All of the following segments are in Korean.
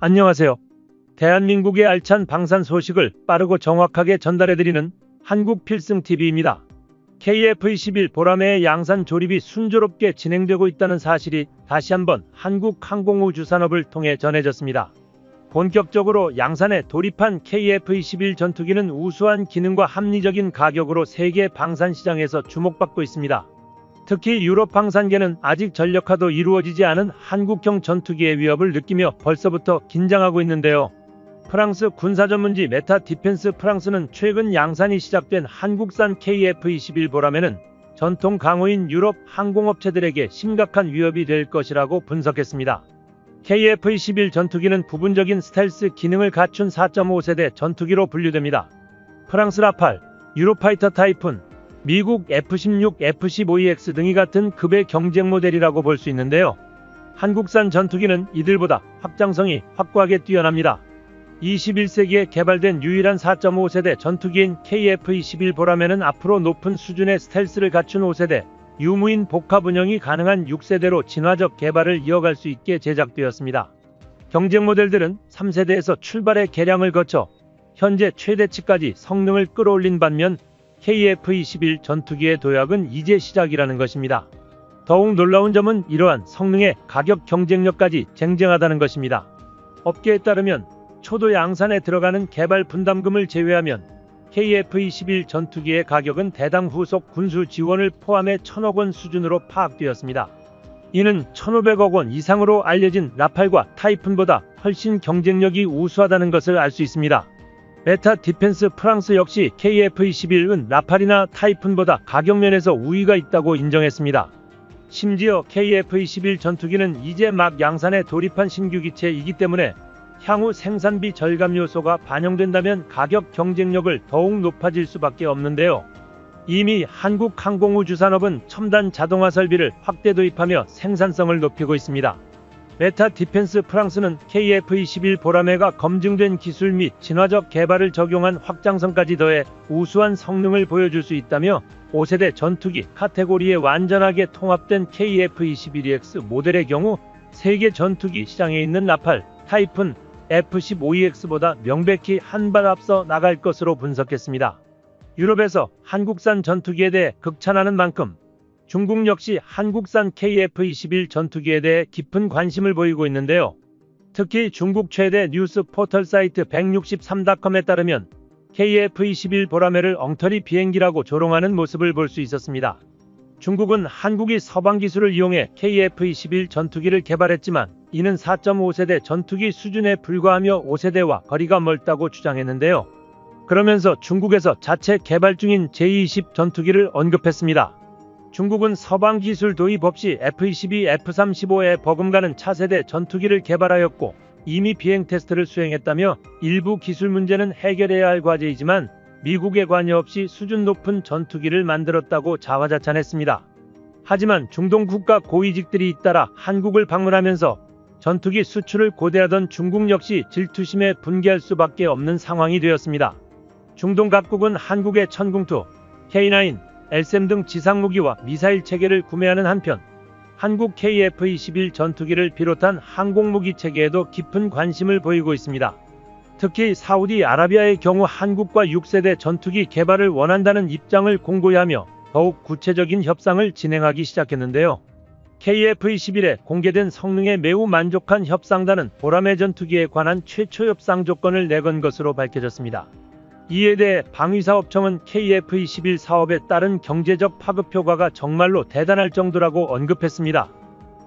안녕하세요. 대한민국의 알찬 방산 소식을 빠르고 정확하게 전달해드리는 한국필승TV입니다. KF-21 보라매의 양산 조립이 순조롭게 진행되고 있다는 사실이 다시 한번 한국항공우주산업을 통해 전해졌습니다. 본격적으로 양산에 돌입한 KF-21 전투기는 우수한 기능과 합리적인 가격으로 세계 방산시장에서 주목받고 있습니다. 특히 유럽 방산계는 아직 전력화도 이루어지지 않은 한국형 전투기의 위협을 느끼며 벌써부터 긴장하고 있는데요. 프랑스 군사전문지 메타 디펜스 프랑스는 최근 양산이 시작된 한국산 KF-21 보라매는 전통 강호인 유럽 항공업체들에게 심각한 위협이 될 것이라고 분석했습니다. KF-21 전투기는 부분적인 스텔스 기능을 갖춘 4.5세대 전투기로 분류됩니다. 프랑스 라팔, 유로파이터 타이푼, 미국 F-16, F-15EX 등이 같은 급의 경쟁 모델이라고 볼 수 있는데요. 한국산 전투기는 이들보다 확장성이 확고하게 뛰어납니다. 21세기에 개발된 유일한 4.5세대 전투기인 KF-21 보라매는 앞으로 높은 수준의 스텔스를 갖춘 5세대, 유무인 복합 운영이 가능한 6세대로 진화적 개발을 이어갈 수 있게 제작되었습니다. 경쟁 모델들은 3세대에서 출발해 개량을 거쳐 현재 최대치까지 성능을 끌어올린 반면 KF-21 전투기의 도약은 이제 시작이라는 것입니다. 더욱 놀라운 점은 이러한 성능의 가격 경쟁력까지 쟁쟁하다는 것입니다. 업계에 따르면 초도 양산에 들어가는 개발 분담금을 제외하면 KF-21 전투기의 가격은 대당 후속 군수 지원을 포함해 1,000억 원 수준으로 파악되었습니다. 이는 1,500억 원 이상으로 알려진 라팔과 타이푼보다 훨씬 경쟁력이 우수하다는 것을 알 수 있습니다. 메타 디펜스 프랑스 역시 KF-21은 라팔이나 타이푼보다 가격면에서 우위가 있다고 인정했습니다. 심지어 KF-21 전투기는 이제 막 양산에 돌입한 신규 기체이기 때문에 향후 생산비 절감 요소가 반영된다면 가격 경쟁력을 더욱 높아질 수밖에 없는데요. 이미 한국항공우주산업은 첨단 자동화 설비를 확대 도입하며 생산성을 높이고 있습니다. 메타 디펜스 프랑스는 KF-21 보라매가 검증된 기술 및 진화적 개발을 적용한 확장성까지 더해 우수한 성능을 보여줄 수 있다며 5세대 전투기 카테고리에 완전하게 통합된 KF-21EX 모델의 경우 세계 전투기 시장에 있는 라팔, 타이푼, F-15EX보다 명백히 한 발 앞서 나갈 것으로 분석했습니다. 유럽에서 한국산 전투기에 대해 극찬하는 만큼 중국 역시 한국산 KF-21 전투기에 대해 깊은 관심을 보이고 있는데요. 특히 중국 최대 뉴스 포털 사이트 163.com에 따르면 KF-21 보라매를 엉터리 비행기라고 조롱하는 모습을 볼 수 있었습니다. 중국은 한국이 서방 기술을 이용해 KF-21 전투기를 개발했지만 이는 4.5세대 전투기 수준에 불과하며 5세대와 거리가 멀다고 주장했는데요. 그러면서 중국에서 자체 개발 중인 J-20 전투기를 언급했습니다. 중국은 서방 기술 도입 없이 F-22, F-35에 버금가는 차세대 전투기를 개발하였고 이미 비행 테스트를 수행했다며 일부 기술 문제는 해결해야 할 과제이지만 미국의 관여 없이 수준 높은 전투기를 만들었다고 자화자찬했습니다. 하지만 중동 국가 고위직들이 잇따라 한국을 방문하면서 전투기 수출을 고대하던 중국 역시 질투심에 분개할 수밖에 없는 상황이 되었습니다. 중동 각국은 한국의 천궁2, K9, LSAM 등 지상무기와 미사일 체계를 구매하는 한편 한국 KF-21 전투기를 비롯한 항공무기 체계에도 깊은 관심을 보이고 있습니다. 특히 사우디아라비아의 경우 한국과 6세대 전투기 개발을 원한다는 입장을 공고히 하며 더욱 구체적인 협상을 진행하기 시작했는데요. KF-21에 공개된 성능에 매우 만족한 협상단은 보라매 전투기에 관한 최초 협상 조건을 내건 것으로 밝혀졌습니다. 이에 대해 방위사업청은 KF-21 사업에 따른 경제적 파급 효과가 정말로 대단할 정도라고 언급했습니다.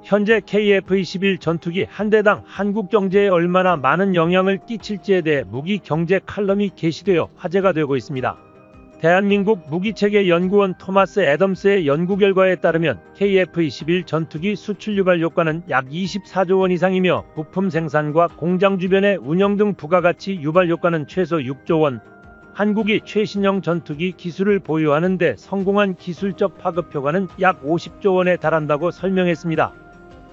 현재 KF-21 전투기 한 대당 한국 경제에 얼마나 많은 영향을 끼칠지에 대해 무기 경제 칼럼이 게시되어 화제가 되고 있습니다. 대한민국 무기체계 연구원 토마스 애덤스의 연구 결과에 따르면 KF-21 전투기 수출 유발 효과는 약 24조 원 이상이며 부품 생산과 공장 주변의 운영 등 부가가치 유발 효과는 최소 6조 원, 한국이 최신형 전투기 기술을 보유하는 데 성공한 기술적 파급 효과는 약 50조 원에 달한다고 설명했습니다.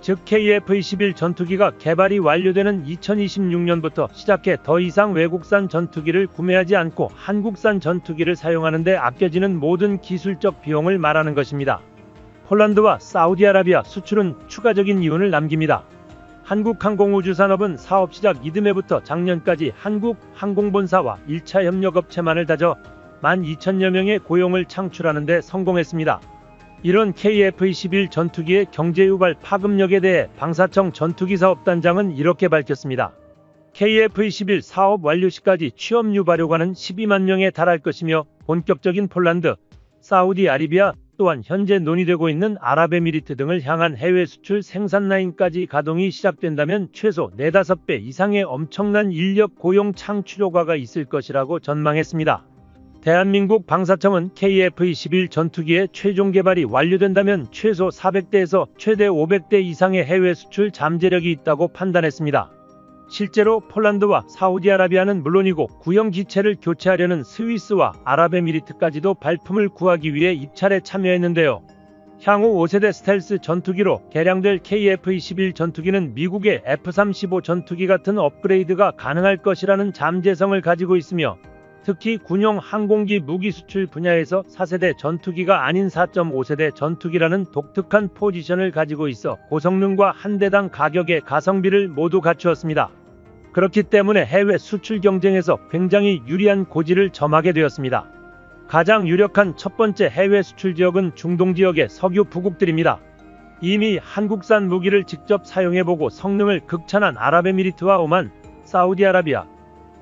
즉 KF-21 전투기가 개발이 완료되는 2026년부터 시작해 더 이상 외국산 전투기를 구매하지 않고 한국산 전투기를 사용하는 데 아껴지는 모든 기술적 비용을 말하는 것입니다. 폴란드와 사우디아라비아 수출은 추가적인 이윤을 남깁니다. 한국항공우주산업은 사업 시작 이듬해부터 작년까지 한국항공본사와 1차 협력업체만을 다져 12,000여 명의 고용을 창출하는 데 성공했습니다. 이런 KF-21 전투기의 경제유발 파급력에 대해 방사청 전투기사업단장은 이렇게 밝혔습니다. KF-21 사업 완료 시까지 취업 유발효과는 12만 명에 달할 것이며 본격적인 폴란드, 사우디아라비아 또한 현재 논의되고 있는 아랍에미리트 등을 향한 해외 수출 생산 라인까지 가동이 시작된다면 최소 4~5배 이상의 엄청난 인력 고용 창출 효과가 있을 것이라고 전망했습니다. 대한민국 방사청은 KF-21 전투기의 최종 개발이 완료된다면 최소 400대에서 최대 500대 이상의 해외 수출 잠재력이 있다고 판단했습니다. 실제로 폴란드와 사우디아라비아는 물론이고 구형 기체를 교체하려는 스위스와 아랍에미리트까지도 발품을 구하기 위해 입찰에 참여했는데요. 향후 5세대 스텔스 전투기로 개량될 KF-21 전투기는 미국의 F-35 전투기 같은 업그레이드가 가능할 것이라는 잠재성을 가지고 있으며 특히 군용 항공기 무기 수출 분야에서 4세대 전투기가 아닌 4.5세대 전투기라는 독특한 포지션을 가지고 있어 고성능과 한 대당 가격의 가성비를 모두 갖추었습니다. 그렇기 때문에 해외 수출 경쟁에서 굉장히 유리한 고지를 점하게 되었습니다. 가장 유력한 첫 번째 해외 수출 지역은 중동 지역의 석유 부국들입니다. 이미 한국산 무기를 직접 사용해보고 성능을 극찬한 아랍에미리트와 오만, 사우디아라비아,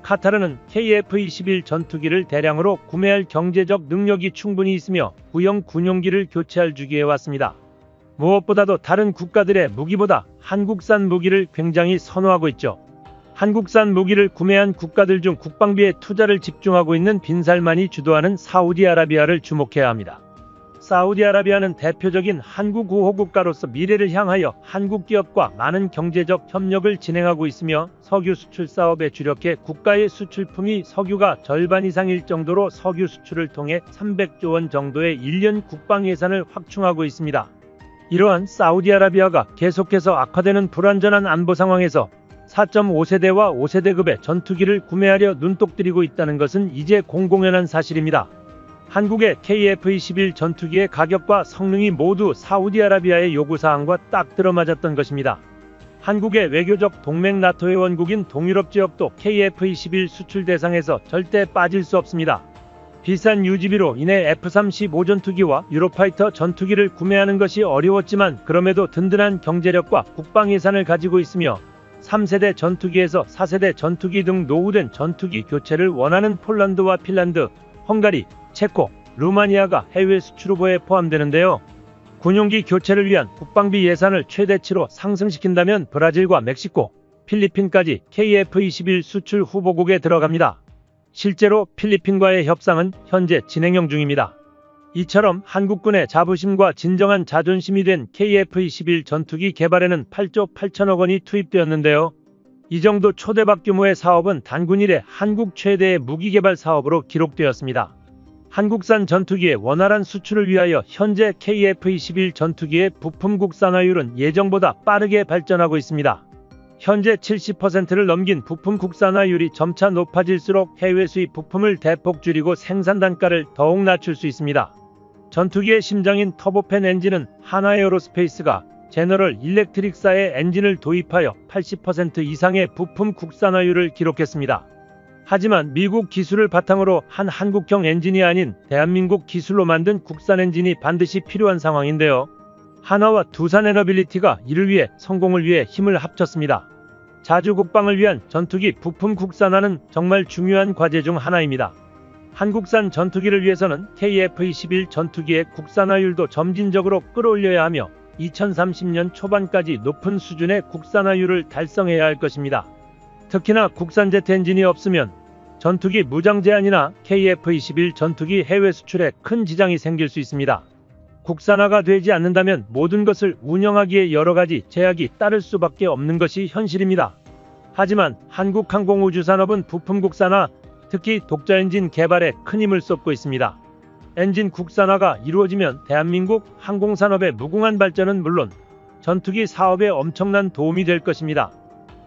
카타르는 KF-21 전투기를 대량으로 구매할 경제적 능력이 충분히 있으며 구형 군용기를 교체할 주기해 왔습니다. 무엇보다도 다른 국가들의 무기보다 한국산 무기를 굉장히 선호하고 있죠. 한국산 무기를 구매한 국가들 중 국방비에 투자를 집중하고 있는 빈살만이 주도하는 사우디아라비아를 주목해야 합니다. 사우디아라비아는 대표적인 한국 우호국가로서 미래를 향하여 한국 기업과 많은 경제적 협력을 진행하고 있으며 석유 수출 사업에 주력해 국가의 수출품이 석유가 절반 이상일 정도로 석유 수출을 통해 300조 원 정도의 1년 국방 예산을 확충하고 있습니다. 이러한 사우디아라비아가 계속해서 악화되는 불안전한 안보 상황에서 4.5세대와 5세대급의 전투기를 구매하려 눈독 들이고 있다는 것은 이제 공공연한 사실입니다. 한국의 KF-21 전투기의 가격과 성능이 모두 사우디아라비아의 요구사항과 딱 들어맞았던 것입니다. 한국의 외교적 동맹 나토 회원국인 동유럽 지역도 KF-21 수출 대상에서 절대 빠질 수 없습니다. 비싼 유지비로 인해 F-35 전투기와 유로파이터 전투기를 구매하는 것이 어려웠지만 그럼에도 든든한 경제력과 국방 예산을 가지고 있으며 3세대 전투기에서 4세대 전투기 등 노후된 전투기 교체를 원하는 폴란드와 핀란드, 헝가리, 체코, 루마니아가 해외 수출 후보에 포함되는데요. 군용기 교체를 위한 국방비 예산을 최대치로 상승시킨다면 브라질과 멕시코, 필리핀까지 KF-21 수출 후보국에 들어갑니다. 실제로 필리핀과의 협상은 현재 진행형 중입니다. 이처럼 한국군의 자부심과 진정한 자존심이 된 KF-21 전투기 개발에는 8조 8천억 원이 투입되었는데요. 이 정도 초대박 규모의 사업은 단군 이래 한국 최대의 무기 개발 사업으로 기록되었습니다. 한국산 전투기의 원활한 수출을 위하여 현재 KF-21 전투기의 부품 국산화율은 예정보다 빠르게 발전하고 있습니다. 현재 70%를 넘긴 부품 국산화율이 점차 높아질수록 해외 수입 부품을 대폭 줄이고 생산 단가를 더욱 낮출 수 있습니다. 전투기의 심장인 터보팬 엔진은 하나에어로스페이스가 제너럴 일렉트릭사의 엔진을 도입하여 80% 이상의 부품 국산화율을 기록했습니다. 하지만 미국 기술을 바탕으로 한 한국형 엔진이 아닌 대한민국 기술로 만든 국산 엔진이 반드시 필요한 상황인데요. 하나와 두산에너빌리티가 이를 위해 성공을 위해 힘을 합쳤습니다. 자주 국방을 위한 전투기 부품 국산화는 정말 중요한 과제 중 하나입니다. 한국산 전투기를 위해서는 KF-21 전투기의 국산화율도 점진적으로 끌어올려야 하며 2030년 초반까지 높은 수준의 국산화율을 달성해야 할 것입니다. 특히나 국산 제트 엔진이 없으면 전투기 무장 제한이나 KF-21 전투기 해외 수출에 큰 지장이 생길 수 있습니다. 국산화가 되지 않는다면 모든 것을 운영하기에 여러가지 제약이 따를 수밖에 없는 것이 현실입니다. 하지만 한국항공우주산업은 부품 국산화, 특히 독자 엔진 개발에 큰 힘을 쏟고 있습니다. 엔진 국산화가 이루어지면 대한민국 항공산업의 무궁한 발전은 물론 전투기 사업에 엄청난 도움이 될 것입니다.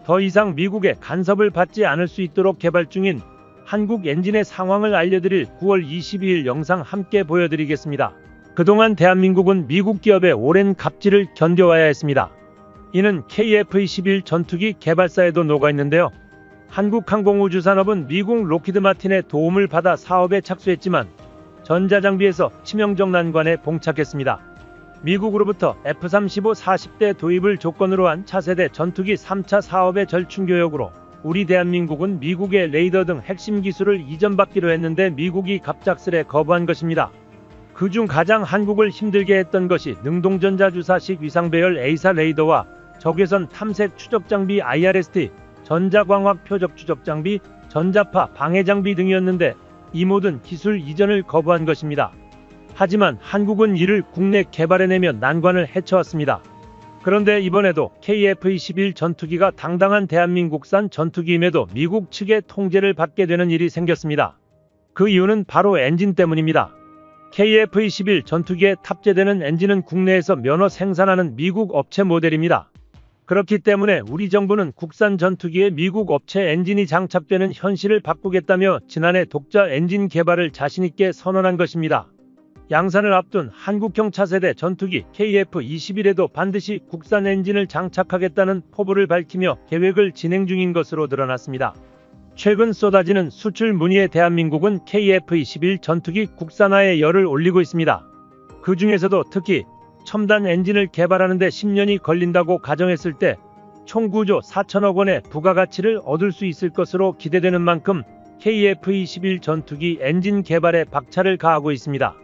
더 이상 미국의 간섭을 받지 않을 수 있도록 개발 중인 한국 엔진의 상황을 알려드릴 9월 22일 영상 함께 보여드리겠습니다. 그동안 대한민국은 미국 기업의 오랜 갑질을 견뎌와야 했습니다. 이는 KF-21 전투기 개발사에도 녹아있는데요. 한국항공우주산업은 미국 로키드 마틴의 도움을 받아 사업에 착수했지만 전자장비에서 치명적 난관에 봉착했습니다. 미국으로부터 F-35 40대 도입을 조건으로 한 차세대 전투기 3차 사업의 절충교역으로 우리 대한민국은 미국의 레이더 등 핵심 기술을 이전받기로 했는데 미국이 갑작스레 거부한 것입니다. 그중 가장 한국을 힘들게 했던 것이 능동전자 주사식 위상배열 A사 레이더와 적외선 탐색 추적장비 IRST, 전자광학 표적 추적장비, 전자파 방해장비 등이었는데 이 모든 기술 이전을 거부한 것입니다. 하지만 한국은 이를 국내 개발해내며 난관을 헤쳐왔습니다. 그런데 이번에도 KF-21 전투기가 당당한 대한민국산 전투기임에도 미국 측의 통제를 받게 되는 일이 생겼습니다. 그 이유는 바로 엔진 때문입니다. KF-21 전투기에 탑재되는 엔진은 국내에서 면허 생산하는 미국 업체 모델입니다. 그렇기 때문에 우리 정부는 국산 전투기에 미국 업체 엔진이 장착되는 현실을 바꾸겠다며 지난해 독자 엔진 개발을 자신있게 선언한 것입니다. 양산을 앞둔 한국형 차세대 전투기 KF-21에도 반드시 국산 엔진을 장착하겠다는 포부를 밝히며 계획을 진행 중인 것으로 드러났습니다. 최근 쏟아지는 수출 문의에 대한민국은 KF-21 전투기 국산화에 열을 올리고 있습니다. 그 중에서도 특히 첨단 엔진을 개발하는 데 10년이 걸린다고 가정했을 때 총 9조 4천억 원의 부가가치를 얻을 수 있을 것으로 기대되는 만큼 KF-21 전투기 엔진 개발에 박차를 가하고 있습니다.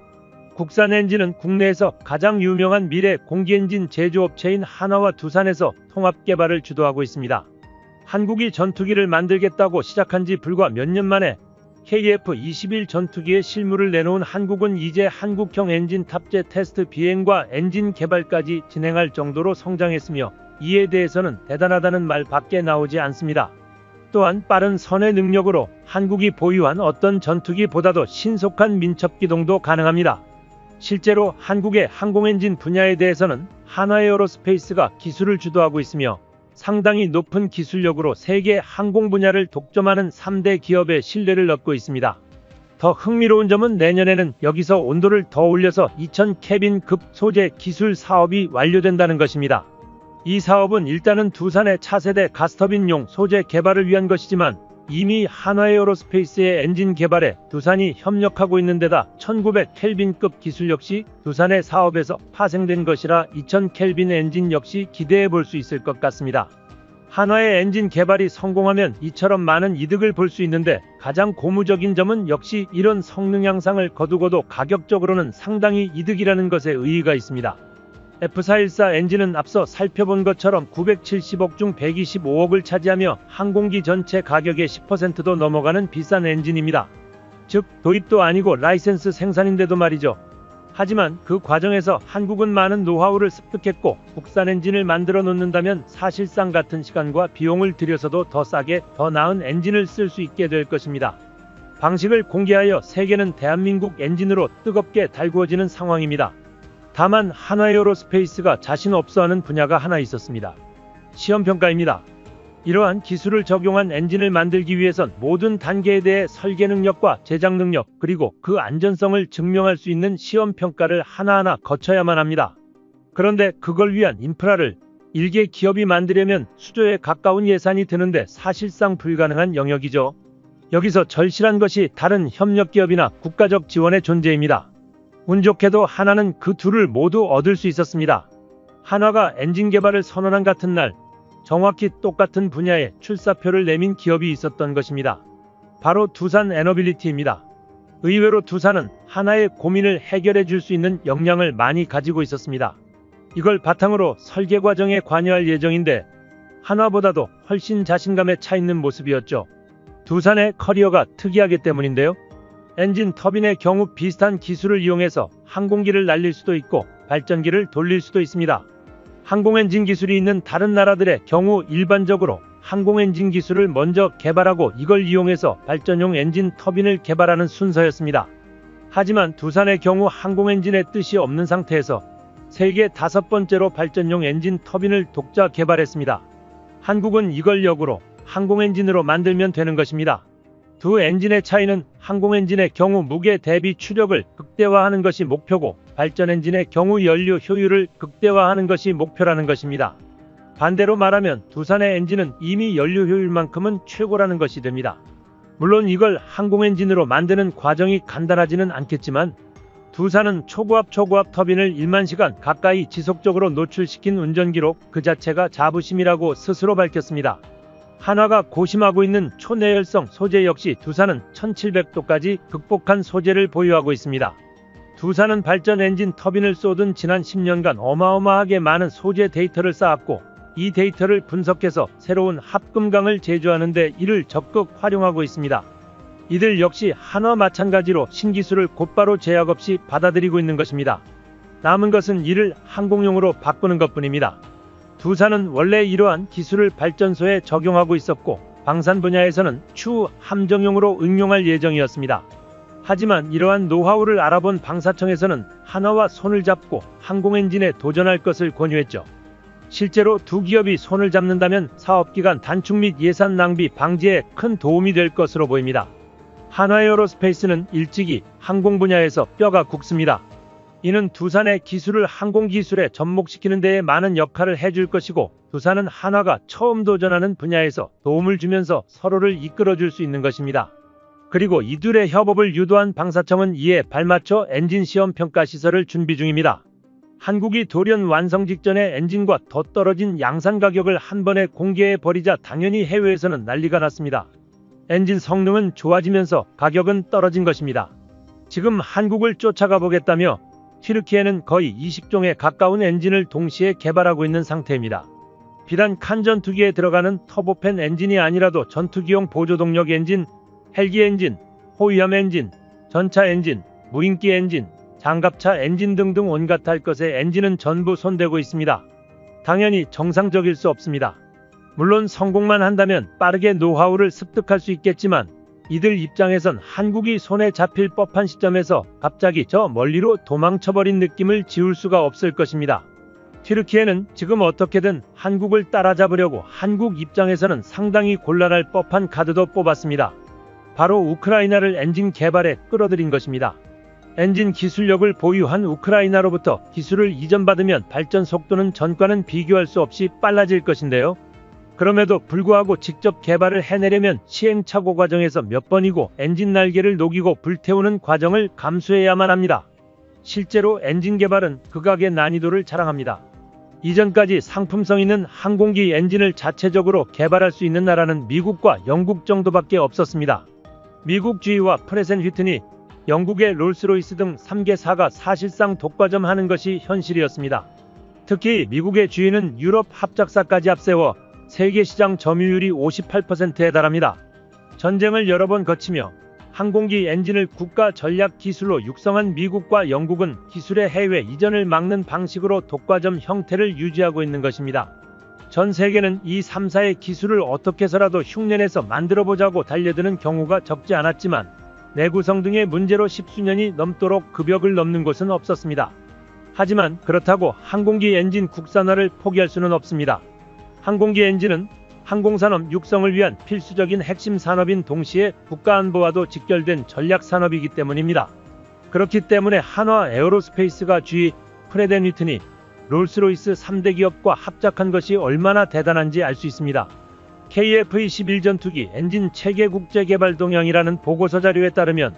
국산 엔진은 국내에서 가장 유명한 미래 공기엔진 제조업체인 한화와 두산에서 통합 개발을 주도하고 있습니다. 한국이 전투기를 만들겠다고 시작한 지 불과 몇 년 만에 KF-21 전투기의 실물을 내놓은 한국은 이제 한국형 엔진 탑재 테스트 비행과 엔진 개발까지 진행할 정도로 성장했으며 이에 대해서는 대단하다는 말밖에 나오지 않습니다. 또한 빠른 선의 능력으로 한국이 보유한 어떤 전투기보다도 신속한 민첩기동도 가능합니다. 실제로 한국의 항공엔진 분야에 대해서는 한화에어로스페이스가 기술을 주도하고 있으며 상당히 높은 기술력으로 세계 항공 분야를 독점하는 3대 기업의 신뢰를 얻고 있습니다. 더 흥미로운 점은 내년에는 여기서 온도를 더 올려서 2000 케빈급 소재 기술 사업이 완료된다는 것입니다. 이 사업은 일단은 두산의 차세대 가스터빈용 소재 개발을 위한 것이지만 이미 한화에어로스페이스의 엔진 개발에 두산이 협력하고 있는 데다 1900 켈빈급 기술 역시 두산의 사업에서 파생된 것이라 2000 켈빈 엔진 역시 기대해 볼 수 있을 것 같습니다. 한화의 엔진 개발이 성공하면 이처럼 많은 이득을 볼 수 있는데 가장 고무적인 점은 역시 이런 성능 향상을 거두고도 가격적으로는 상당히 이득이라는 것에 의의가 있습니다. F414 엔진은 앞서 살펴본 것처럼 970억 중 125억을 차지하며 항공기 전체 가격의 10%도 넘어가는 비싼 엔진입니다. 즉 도입도 아니고 라이센스 생산인데도 말이죠. 하지만 그 과정에서 한국은 많은 노하우를 습득했고 국산 엔진을 만들어 놓는다면 사실상 같은 시간과 비용을 들여서도 더 싸게 더 나은 엔진을 쓸 수 있게 될 것입니다. 방식을 공개하여 세계는 대한민국 엔진으로 뜨겁게 달구어지는 상황입니다. 다만 한화에어로스페이스가 자신 없어하는 분야가 하나 있었습니다. 시험평가입니다. 이러한 기술을 적용한 엔진을 만들기 위해선 모든 단계에 대해 설계 능력과 제작 능력 그리고 그 안전성을 증명할 수 있는 시험평가를 하나하나 거쳐야만 합니다. 그런데 그걸 위한 인프라를 일개 기업이 만들려면 수조에 가까운 예산이 드는데 사실상 불가능한 영역이죠. 여기서 절실한 것이 다른 협력기업이나 국가적 지원의 존재입니다. 운 좋게도 한화는 그 둘을 모두 얻을 수 있었습니다. 한화가 엔진 개발을 선언한 같은 날 정확히 똑같은 분야에 출사표를 내민 기업이 있었던 것입니다. 바로 두산 에너빌리티입니다. 의외로 두산은 한화의 고민을 해결해 줄 수 있는 역량을 많이 가지고 있었습니다. 이걸 바탕으로 설계 과정에 관여할 예정인데 한화보다도 훨씬 자신감에 차 있는 모습이었죠. 두산의 커리어가 특이하기 때문인데요. 엔진 터빈의 경우 비슷한 기술을 이용해서 항공기를 날릴 수도 있고 발전기를 돌릴 수도 있습니다. 항공엔진 기술이 있는 다른 나라들의 경우 일반적으로 항공엔진 기술을 먼저 개발하고 이걸 이용해서 발전용 엔진 터빈을 개발하는 순서였습니다. 하지만 두산의 경우 항공엔진의 뜻이 없는 상태에서 세계 5번째로 발전용 엔진 터빈을 독자 개발했습니다. 한국은 이걸 역으로 항공엔진으로 만들면 되는 것입니다. 두 엔진의 차이는 항공엔진의 경우 무게 대비 추력을 극대화하는 것이 목표고 발전엔진의 경우 연료 효율을 극대화하는 것이 목표라는 것입니다. 반대로 말하면 두산의 엔진은 이미 연료 효율만큼은 최고라는 것이 됩니다. 물론 이걸 항공엔진으로 만드는 과정이 간단하지는 않겠지만 두산은 초고압 터빈을 1만 시간 가까이 지속적으로 노출시킨 운전기록 그 자체가 자부심이라고 스스로 밝혔습니다. 한화가 고심하고 있는 초내열성 소재 역시 두산은 1700도까지 극복한 소재를 보유하고 있습니다. 두산은 발전 엔진 터빈을 쏟은 지난 10년간 어마어마하게 많은 소재 데이터를 쌓았고 이 데이터를 분석해서 새로운 합금강을 제조하는 데 이를 적극 활용하고 있습니다. 이들 역시 한화 마찬가지로 신기술을 곧바로 제약 없이 받아들이고 있는 것입니다. 남은 것은 이를 항공용으로 바꾸는 것뿐입니다. 두산은 원래 이러한 기술을 발전소에 적용하고 있었고 방산 분야에서는 추후 함정용으로 응용할 예정이었습니다. 하지만 이러한 노하우를 알아본 방사청에서는 한화와 손을 잡고 항공엔진에 도전할 것을 권유했죠. 실제로 두 기업이 손을 잡는다면 사업기간 단축 및 예산 낭비 방지에 큰 도움이 될 것으로 보입니다. 한화에어로스페이스는 일찍이 항공 분야에서 뼈가 굵습니다. 이는 두산의 기술을 항공기술에 접목시키는 데에 많은 역할을 해줄 것이고 두산은 한화가 처음 도전하는 분야에서 도움을 주면서 서로를 이끌어줄 수 있는 것입니다. 그리고 이둘의 협업을 유도한 방사청은 이에 발맞춰 엔진 시험 평가 시설을 준비 중입니다. 한국이 돌연 완성 직전에 엔진과 더 떨어진 양산 가격을 한 번에 공개해버리자 당연히 해외에서는 난리가 났습니다. 엔진 성능은 좋아지면서 가격은 떨어진 것입니다. 지금 한국을 쫓아가 보겠다며 튀르키예는 거의 20종에 가까운 엔진을 동시에 개발하고 있는 상태입니다. 비단 칸 전투기에 들어가는 터보팬 엔진이 아니라도 전투기용 보조동력 엔진, 헬기 엔진, 호위함 엔진, 전차 엔진, 무인기 엔진, 장갑차 엔진 등등 온갖 할 것의 엔진은 전부 손대고 있습니다. 당연히 정상적일 수 없습니다. 물론 성공만 한다면 빠르게 노하우를 습득할 수 있겠지만 이들 입장에선 한국이 손에 잡힐 법한 시점에서 갑자기 저 멀리로 도망쳐버린 느낌을 지울 수가 없을 것입니다. 튀르키예는 지금 어떻게든 한국을 따라잡으려고 한국 입장에서는 상당히 곤란할 법한 카드도 뽑았습니다. 바로 우크라이나를 엔진 개발에 끌어들인 것입니다. 엔진 기술력을 보유한 우크라이나로부터 기술을 이전받으면 발전 속도는 전과는 비교할 수 없이 빨라질 것인데요. 그럼에도 불구하고 직접 개발을 해내려면 시행착오 과정에서 몇 번이고 엔진 날개를 녹이고 불태우는 과정을 감수해야만 합니다. 실제로 엔진 개발은 극악의 난이도를 자랑합니다. 이전까지 상품성 있는 항공기 엔진을 자체적으로 개발할 수 있는 나라는 미국과 영국 정도밖에 없었습니다. 미국 GE와 프레센 휘트니, 영국의 롤스로이스 등 3개사가 사실상 독과점 하는 것이 현실이었습니다. 특히 미국의 GE는 유럽 합작사까지 앞세워 세계 시장 점유율이 58%에 달합니다. 전쟁을 여러 번 거치며 항공기 엔진을 국가 전략 기술로 육성한 미국과 영국은 기술의 해외 이전을 막는 방식으로 독과점 형태를 유지하고 있는 것입니다. 전 세계는 이 3사의 기술을 어떻게 해서라도 흉내내서 만들어보자고 달려드는 경우가 적지 않았지만 내구성 등의 문제로 10수년이 넘도록 그 벽을 넘는 곳은 없었습니다. 하지만 그렇다고 항공기 엔진 국산화를 포기할 수는 없습니다. 항공기 엔진은 항공산업 육성을 위한 필수적인 핵심 산업인 동시에 국가안보와도 직결된 전략 산업이기 때문입니다. 그렇기 때문에 한화 에어로스페이스가 GE, 프레드 앤 휘트니, 롤스로이스 3대 기업과 합작한 것이 얼마나 대단한지 알 수 있습니다. KF-21 전투기 엔진 체계 국제개발 동향이라는 보고서 자료에 따르면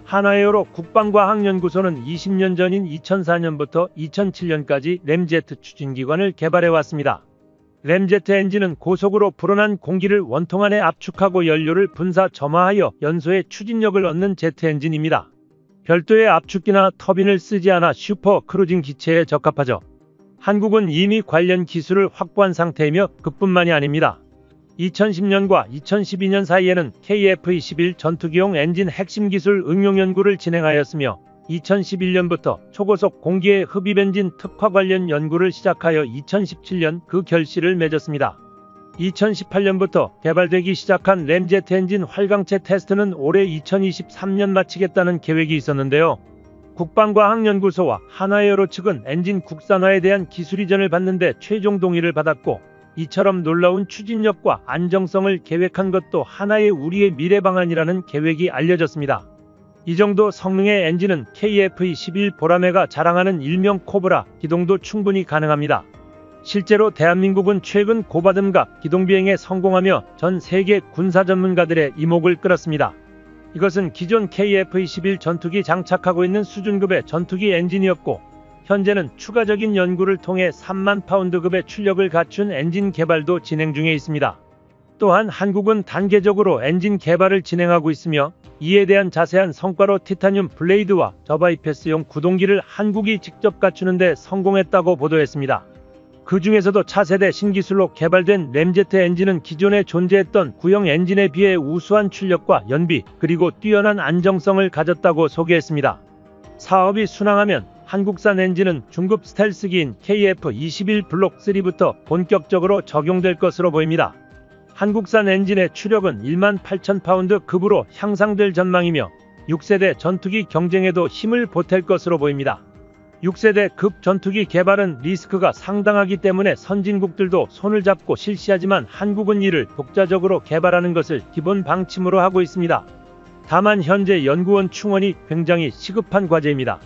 한화에어로 국방과학연구소는 20년 전인 2004년부터 2007년까지 램제트 추진기관을 개발해왔습니다. 램제트 엔진은 고속으로 불어난 공기를 원통 안에 압축하고 연료를 분사 점화하여 연소의 추진력을 얻는 제트 엔진입니다. 별도의 압축기나 터빈을 쓰지 않아 슈퍼 크루징 기체에 적합하죠. 한국은 이미 관련 기술을 확보한 상태이며 그뿐만이 아닙니다. 2010년과 2012년 사이에는 KF-21 전투기용 엔진 핵심 기술 응용 연구를 진행하였으며 2011년부터 초고속 공기의 흡입 엔진 특화 관련 연구를 시작하여 2017년 그 결실을 맺었습니다. 2018년부터 개발되기 시작한 램제트 엔진 활강체 테스트는 올해 2023년 마치겠다는 계획이 있었는데요. 국방과학연구소와 한화에어로 측은 엔진 국산화에 대한 기술 이전을 받는데 최종 동의를 받았고 이처럼 놀라운 추진력과 안정성을 계획한 것도 하나의 우리의 미래 방안이라는 계획이 알려졌습니다. 이 정도 성능의 엔진은 KF-21 보라매가 자랑하는 일명 코브라 기동도 충분히 가능합니다. 실제로 대한민국은 최근 고받음과 기동비행에 성공하며 전 세계 군사 전문가들의 이목을 끌었습니다. 이것은 기존 KF-21 전투기 장착하고 있는 수준급의 전투기 엔진이었고, 현재는 추가적인 연구를 통해 3만 파운드급의 출력을 갖춘 엔진 개발도 진행 중에 있습니다. 또한 한국은 단계적으로 엔진 개발을 진행하고 있으며, 이에 대한 자세한 성과로 티타늄 블레이드와 저바이패스용 구동기를 한국이 직접 갖추는 데 성공했다고 보도했습니다. 그 중에서도 차세대 신기술로 개발된 램제트 엔진은 기존에 존재했던 구형 엔진에 비해 우수한 출력과 연비, 그리고 뛰어난 안정성을 가졌다고 소개했습니다. 사업이 순항하면 한국산 엔진은 중급 스텔스기인 KF-21 블록 3부터 본격적으로 적용될 것으로 보입니다. 한국산 엔진의 추력은 18,000파운드 급으로 향상될 전망이며 6세대 전투기 경쟁에도 힘을 보탤 것으로 보입니다. 6세대 급 전투기 개발은 리스크가 상당하기 때문에 선진국들도 손을 잡고 실시하지만 한국은 이를 독자적으로 개발하는 것을 기본 방침으로 하고 있습니다. 다만 현재 연구원 충원이 굉장히 시급한 과제입니다.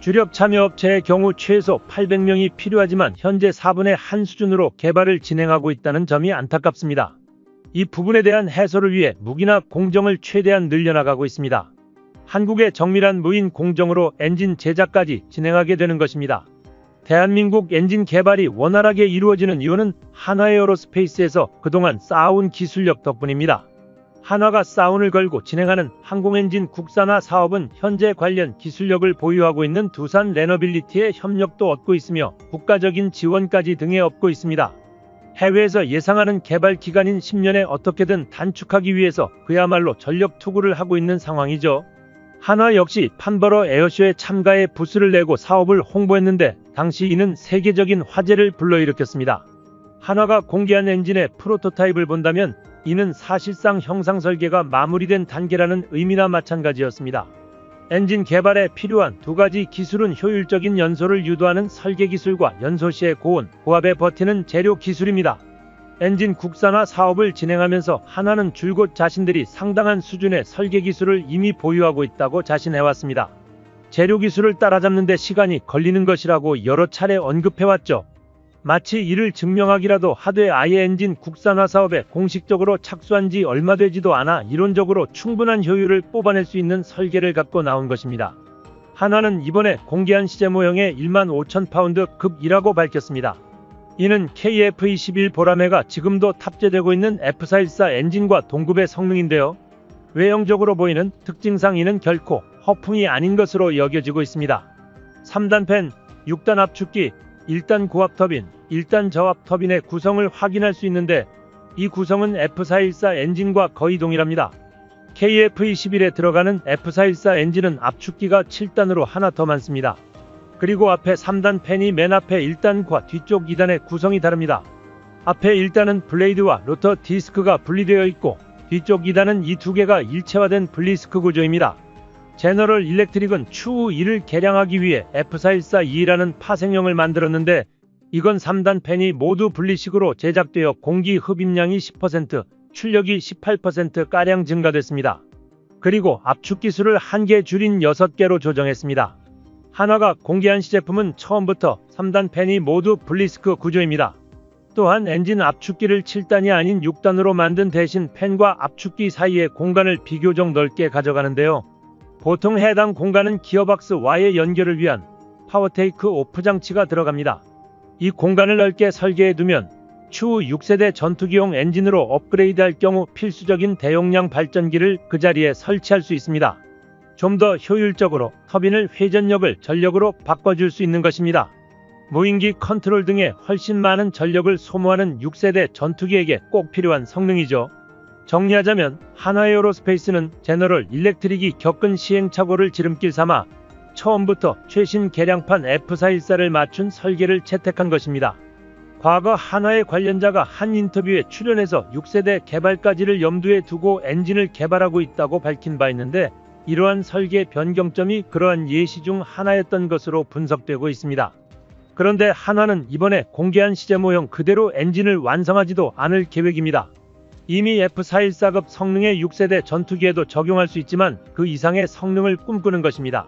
주력 참여업체의 경우 최소 800명이 필요하지만 현재 4분의 1 수준으로 개발을 진행하고 있다는 점이 안타깝습니다. 이 부분에 대한 해소를 위해 무기나 공정을 최대한 늘려나가고 있습니다. 한국의 정밀한 무인 공정으로 엔진 제작까지 진행하게 되는 것입니다. 대한민국 엔진 개발이 원활하게 이루어지는 이유는 한화에어로스페이스에서 그동안 쌓아온 기술력 덕분입니다. 한화가 사운을 걸고 진행하는 항공엔진 국산화 사업은 현재 관련 기술력을 보유하고 있는 두산 레너빌리티의 협력도 얻고 있으며 국가적인 지원까지 등에 얻고 있습니다. 해외에서 예상하는 개발 기간인 10년에 어떻게든 단축하기 위해서 그야말로 전력 투구를 하고 있는 상황이죠. 한화 역시 판버러 에어쇼에 참가해 부스를 내고 사업을 홍보했는데 당시 이는 세계적인 화제를 불러일으켰습니다. 한화가 공개한 엔진의 프로토타입을 본다면 이는 사실상 형상 설계가 마무리된 단계라는 의미나 마찬가지였습니다. 엔진 개발에 필요한 두 가지 기술은 효율적인 연소를 유도하는 설계 기술과 연소 시의 고온, 고압에 버티는 재료 기술입니다. 엔진 국산화 사업을 진행하면서 한화는 줄곧 자신들이 상당한 수준의 설계 기술을 이미 보유하고 있다고 자신해왔습니다. 재료 기술을 따라잡는 데 시간이 걸리는 것이라고 여러 차례 언급해왔죠. 마치 이를 증명하기라도 하되 아예 엔진 국산화 사업에 공식적으로 착수한 지 얼마 되지도 않아 이론적으로 충분한 효율을 뽑아낼 수 있는 설계를 갖고 나온 것입니다. 한화는 이번에 공개한 시제 모형의 15,000파운드 급이라고 밝혔습니다. 이는 KF-21 보라매가 지금도 탑재되고 있는 F414 엔진과 동급의 성능인데요. 외형적으로 보이는 특징상 이는 결코 허풍이 아닌 것으로 여겨지고 있습니다. 3단 팬, 6단 압축기, 1단 고압 터빈, 1단 저압 터빈의 구성을 확인할 수 있는데 이 구성은 F414 엔진과 거의 동일합니다. KF-21에 들어가는 F414 엔진은 압축기가 7단으로 하나 더 많습니다. 그리고 앞에 3단 팬이 맨 앞에 1단과 뒤쪽 2단의 구성이 다릅니다. 앞에 1단은 블레이드와 로터 디스크가 분리되어 있고 뒤쪽 2단은 이 두 개가 일체화된 블리스크 구조입니다. 제너럴 일렉트릭은 추후 이를 개량하기 위해 F414-2라는 파생형을 만들었는데 이건 3단 팬이 모두 분리식으로 제작되어 공기 흡입량이 10%, 출력이 18%가량 증가됐습니다. 그리고 압축 기술을 1개 줄인 6개로 조정했습니다. 한화가 공개한 시제품은 처음부터 3단 팬이 모두 블리스크 구조입니다. 또한 엔진 압축기를 7단이 아닌 6단으로 만든 대신 팬과 압축기 사이의 공간을 비교적 넓게 가져가는데요. 보통 해당 공간은 기어박스 Y의 연결을 위한 파워테이크 오프 장치가 들어갑니다. 이 공간을 넓게 설계해두면 추후 6세대 전투기용 엔진으로 업그레이드할 경우 필수적인 대용량 발전기를 그 자리에 설치할 수 있습니다. 좀 더 효율적으로 터빈을 회전력을 전력으로 바꿔줄 수 있는 것입니다. 무인기 컨트롤 등에 훨씬 많은 전력을 소모하는 6세대 전투기에게 꼭 필요한 성능이죠. 정리하자면 한화에어로스페이스는 제너럴 일렉트릭이 겪은 시행착오를 지름길 삼아 처음부터 최신 개량판 F414를 맞춘 설계를 채택한 것입니다. 과거 한화의 관련자가 한 인터뷰에 출연해서 6세대 개발까지를 염두에 두고 엔진을 개발하고 있다고 밝힌 바 있는데 이러한 설계 변경점이 그러한 예시 중 하나였던 것으로 분석되고 있습니다. 그런데 한화는 이번에 공개한 시제 모형 그대로 엔진을 완성하지도 않을 계획입니다. 이미 F414급 성능의 6세대 전투기에도 적용할 수 있지만 그 이상의 성능을 꿈꾸는 것입니다.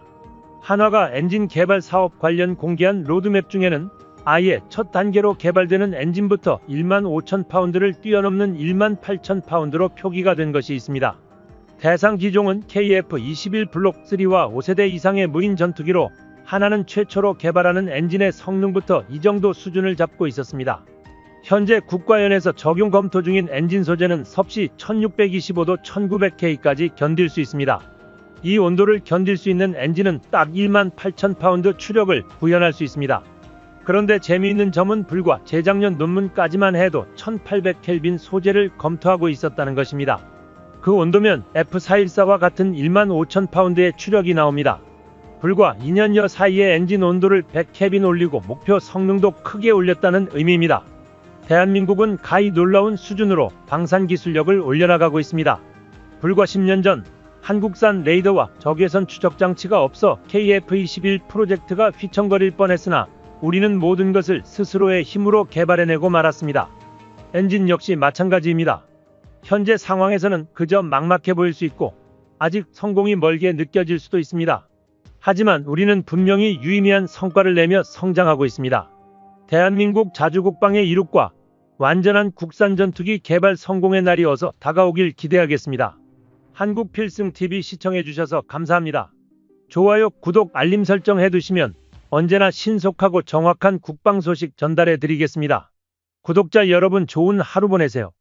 한화가 엔진 개발 사업 관련 공개한 로드맵 중에는 아예 첫 단계로 개발되는 엔진부터 15,000파운드를 뛰어넘는 18,000파운드로 표기가 된 것이 있습니다. 대상 기종은 KF-21 블록 3와 5세대 이상의 무인 전투기로 하나는 최초로 개발하는 엔진의 성능부터 이 정도 수준을 잡고 있었습니다. 현재 국가연에서 적용 검토 중인 엔진 소재는 섭씨 1625도 1900K까지 견딜 수 있습니다. 이 온도를 견딜 수 있는 엔진은 딱 18,000파운드 추력을 구현할 수 있습니다. 그런데 재미있는 점은 불과 재작년 논문까지만 해도 1800켈빈 소재를 검토하고 있었다는 것입니다. 그 온도면 F414와 같은 15,000파운드의 추력이 나옵니다. 불과 2년여 사이에 엔진 온도를 100켈빈 올리고 목표 성능도 크게 올렸다는 의미입니다. 대한민국은 가히 놀라운 수준으로 방산 기술력을 올려나가고 있습니다. 불과 10년 전 한국산 레이더와 적외선 추적 장치가 없어 KF-21 프로젝트가 휘청거릴 뻔했으나 우리는 모든 것을 스스로의 힘으로 개발해내고 말았습니다. 엔진 역시 마찬가지입니다. 현재 상황에서는 그저 막막해 보일 수 있고 아직 성공이 멀게 느껴질 수도 있습니다. 하지만 우리는 분명히 유의미한 성과를 내며 성장하고 있습니다. 대한민국 자주국방의 이룩과 완전한 국산 전투기 개발 성공의 날이 어서 다가오길 기대하겠습니다. 한국필승TV 시청해주셔서 감사합니다. 좋아요, 구독, 알림 설정 해두시면 언제나 신속하고 정확한 국방 소식 전달해 드리겠습니다. 구독자 여러분 좋은 하루 보내세요.